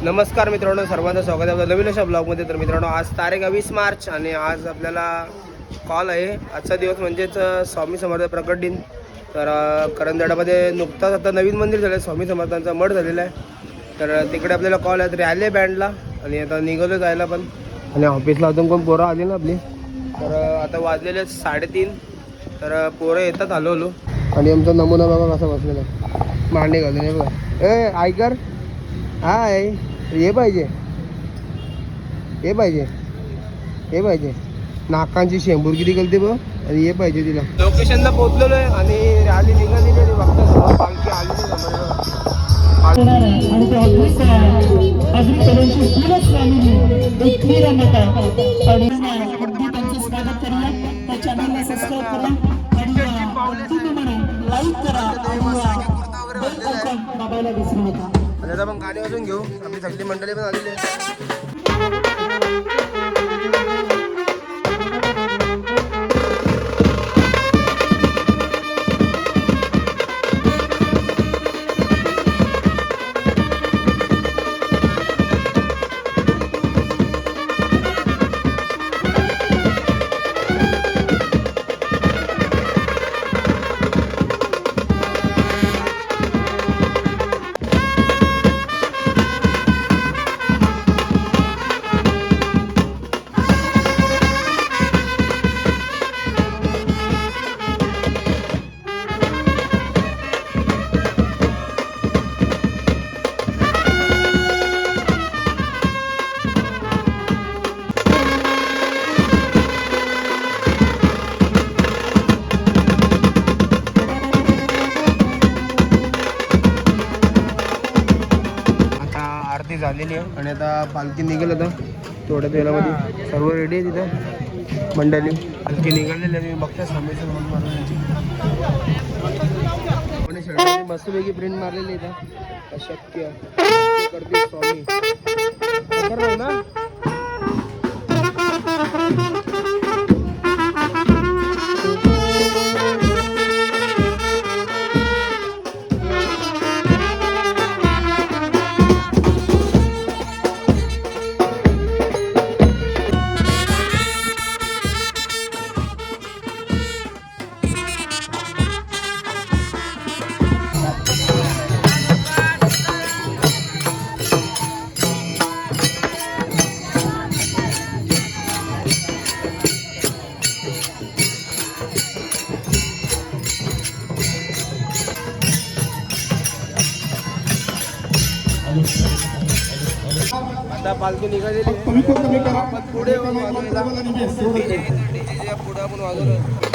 नमस्कार मित्रांनो, सर्वांचं स्वागत आहे आपल्या नवीन अशा ब्लॉगमध्ये. तर मित्रांनो, आज तारीख 20 मार्च आणि आज आपल्याला कॉल आहे. आजचा दिवस म्हणजेच स्वामी समर्थ प्रकट दिन. तर करंजडामध्ये नुकताच आता नवीन मंदिर झालं आहे, स्वामी समर्थांचा मठ झालेला आहे. तर तिकडे आपल्याला कॉल आहे, तरी आले बँडला आणि आता निघालो जायला पण. आणि ऑफिसला अजून कोण पोरं आली ना आपली. तर आता वाजलेले 3:30. तर पोरं येतात हळूहळू. आणि आमचा नमुना बाबा कसा बसलेला आहे, मांडे घालून. हे बघा, ऐकर हाय, हे पाहिजे, हे पाहिजे, हे पाहिजे. नाकांची शेंबूर किती गलते बघ. आणि हे पाहिजे तिला. लोकेशनला पोहोचलेलो आहे आणि रॅली निघाली नाही. बघता पालखी आली नाही आणि आता मग गाणी वाजून घेऊ. आपली सगळी मंडळी पण आलेली आहे. झालेली आहे आणि आता पालखी निघेल. आता थोड्या वेळामध्ये सर्व रेडी आहे तिथं मंडळी. पालखी निघालेली आहे. मी बघता स्वामीचं मस्तपैकी प्रिंट मारलेली आहे. अशक्य करते स्वामी ना. आता पालखी निघालेली आहे. आपण पुढे वाजवायला पुढे आपण वाजवलं.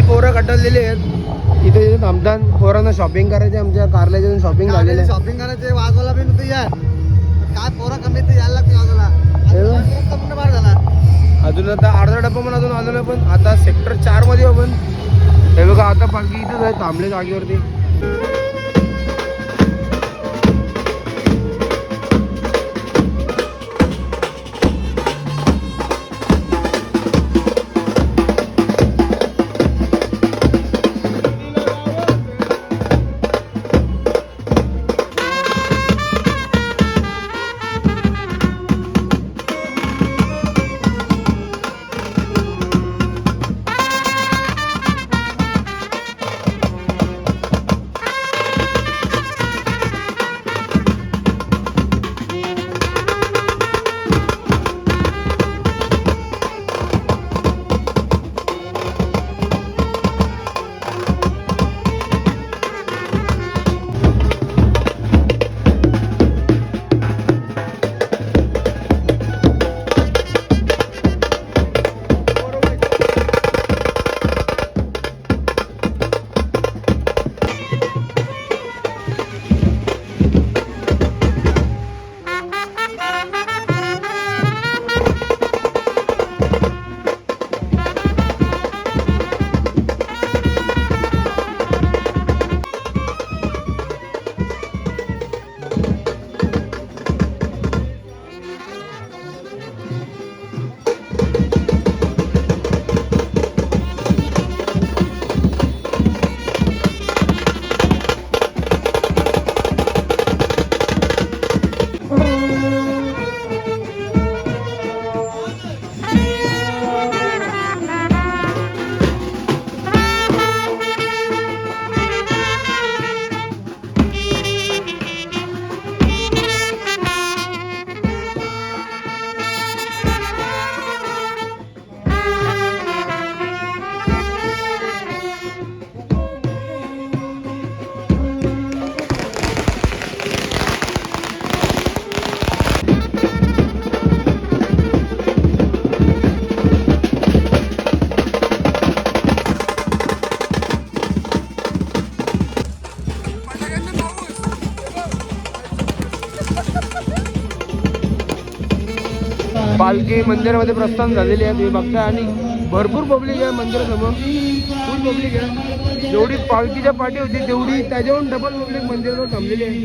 पोरं कटलेली आहेत इथे इथे थांबतात. पोरांना शॉपिंग करायचे, आमच्या कारला जाऊन शॉपिंग झालेलं आहे. शॉपिंग करायचे वाजवायला बी नव्हतं यार. काय पोरं कमी ते यायला लागते वाजवायला. बार झाला अजून आता अर्धा डब्बा पण अजून आलो नाही. पण आता सेक्टर 4 मध्ये आपण हे बघा आता बाकी इथेच आहे थांबले जागेवरती. पालखी मंदिरामध्ये प्रस्थान झालेली आहे तुम्ही बघता आणि भरपूर पब्लिक आहे मंदिरासमोर. फुल पब्लिक आहे. जेवढी पालखीच्या पाठी होती तेवढी त्याच्याहून डबल पब्लिक मंदिरावर थांबलेली आहे.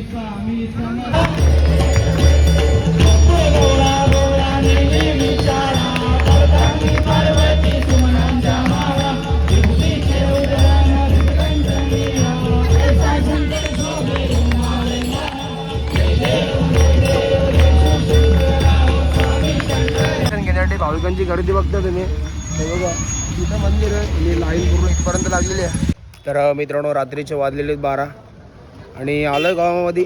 घेण्यासाठी भाविकांची गर्दी बघता तुम्ही. हे बघा तिथं मंदिर आहे आणि लाईन पूर्ण इथपर्यंत लागलेली आहे. तर मित्रांनो रात्रीचे वाजलेले 12 आणि आलं गावामध्ये.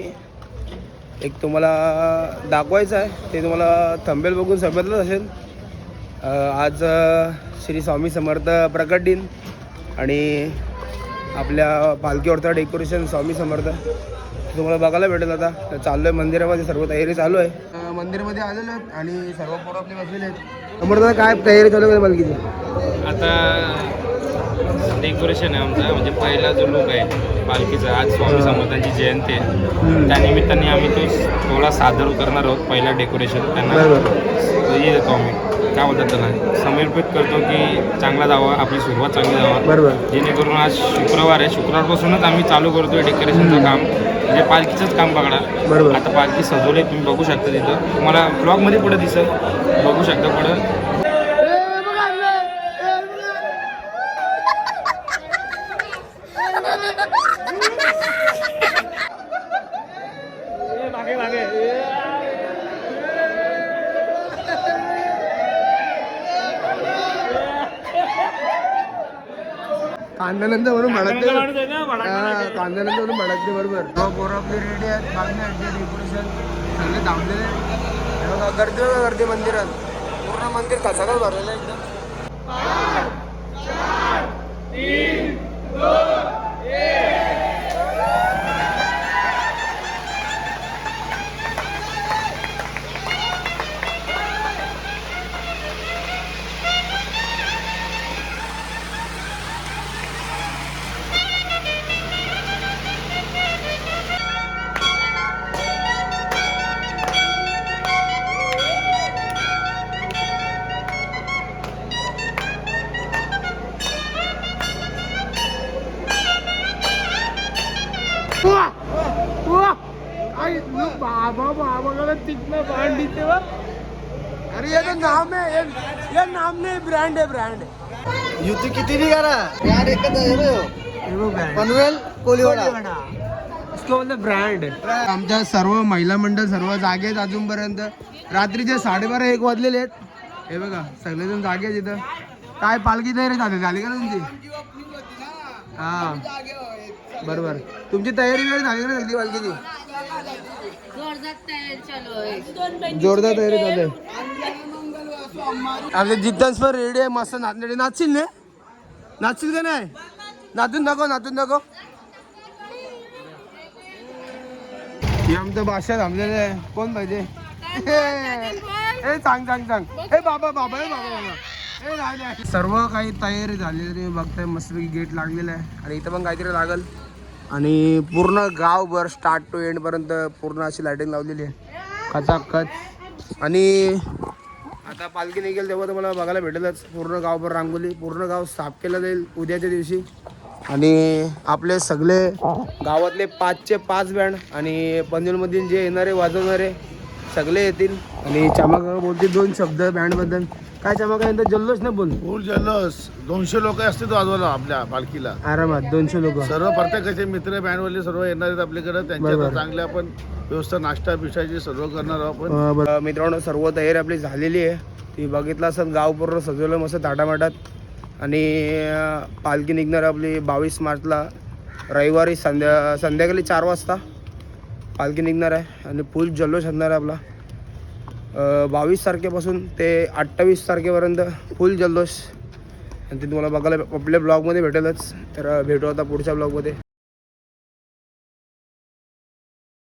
एक तुम्हाला दाखवायचं आहे ते तुम्हाला थंबेल बघून समजलंच असेल. आज श्री स्वामी समर्थ प्रकट दिन आणि आपल्या पालखीवरचं डेकोरेशन स्वामी समर्थ तुम्हाला बघायला भेटेल. आता तर चाललो आहे मंदिरामध्ये, सर्व तयारी चालू आहे. मंदिरामध्ये आलेलो आहेत आणि सर्व पोरं आपले बसलेले आहेत. समर्थ काय तयारी चालू आहे पालखीची? आता डेकोरेशन आहे आमचा, म्हणजे पहिला जो लुक आहे पालखीचा. आज स्वामी समर्थांची जयंती आहे, त्यानिमित्ताने आम्ही तो थोडा सादर करणार आहोत. पहिला डेकोरेशन त्यांना हे देतो आम्ही, काय बोलतात त्याला, समर्पित करतो की चांगला जावा, आपली सुरुवात चांगली जावा. बरोबर. जेणेकरून आज शुक्रवार आहे, शुक्रवारपासूनच आम्ही चालू करतोय डेकोरेशनचं काम, म्हणजे पालखीचंच काम बघणार. बरोबर. आता पालखी सजवली तुम्ही बघू शकता तिथं, तुम्हाला ब्लॉगमध्ये पुढे दिसेल, बघू शकता पुढं. कांद्यानंतर म्हणून भडकते, कांद्यानंतर म्हणून भडकते. बरोबर. पोरं आपली रेडी आहेत, मागण्याचे डेकोरेशन सगळे थांबलेले आहेत. गर्दी बघा, गर्दी मंदिरात. पूर्ण मंदिर खचाखच भरलेलं आहे एकदम. बाबा तिथनं ब्रँड दिते वा. अरे ये तो नाम है, ये नाम नहीं, ब्रँड है, ब्रँड. युती किती बी करा यार, एकच आहे रे हो. पनवेल कोलीवाडा इसको मतलब ब्रँड. आमच्या सर्व महिला मंडळ सर्व जागे आहेत अजूनपर्यंत. रात्रीचे 12:30-1 वाजलेले आहेत. हे बघा सगळेजण जागे आहेत इथं. काय पालखी तयारी झाली का तुमची? हा बरोबर. तुमची तयारी वेळ झाली का सगळी पालखीची? जोरदार तयारी चालू आहे. आपले जिद्दांस पण रेडी आहे, मस्त नाचण्यासाठी. नाचशील ने? नाचशील का नाही? नाचून दाखव, नाचून दाखव. हे आमचं भाषा थांबलेलं आहे. कोण पाहिजे? सांग सांग सांग. हे बाबा बाबा, हे बाबा बाबा. सर्व काही तयारी झालेली तुम्ही बघताय. मस्तपैकी गेट लागलेलं आहे आणि इथं पण काहीतरी लागल आणि पूर्ण गावभर स्टार्ट टू एंड पर्यंत पूर्ण अशी लाईटिंग लावलेली आहे खचाखच. आणि आता पालखी निघेल तेव्हा तुम्हाला बघायला भेटेलच पूर्ण गावभर रांगोली. पूर्ण गाव साफ केलं जाईल उद्याच्या दिवशी. आणि आपले सगळे गावातले 5चे 5 बँड आणि पनवेलमधील जे येणारे वाजवणारे सगळे येतील. आणि चमाका बोलतील 2 शब्द बँडबद्दल. काय चमाका यंदा जल्लोष नाही बोल? फुल जल्लोष. 200 लोक असतील वाजवायला आपल्या पालखीला. आरामात 200 लोक. सर्व प्रत्येकाचे मित्र बँडवाले सर्व येणार आहेत आपल्याकडे. त्यांच्या चांगल्या आपण व्यवस्था नाश्ता पिशाची सर्व करणार आहोत आपण. मित्रांनो सर्व तयारी आपली झालेली आहे. ती बघितलं असं गाव पूर्ण सजवलं मस्त थाटामाटात. आणि पालखी निघणार आपली 22 मार्चला रविवारी संध्याकाळी 4 वाजता पालखी निघणार आहे आणि फुल जल्लोष असणार आहे आपला. 22 तारखेपासून ते 28 तारखेपर्यंत फुल जल्लोष. आणि ते तुम्हाला बघायला आपल्या ब्लॉगमध्ये भेटेलच. तर भेटू आता पुढच्या ब्लॉगमध्ये.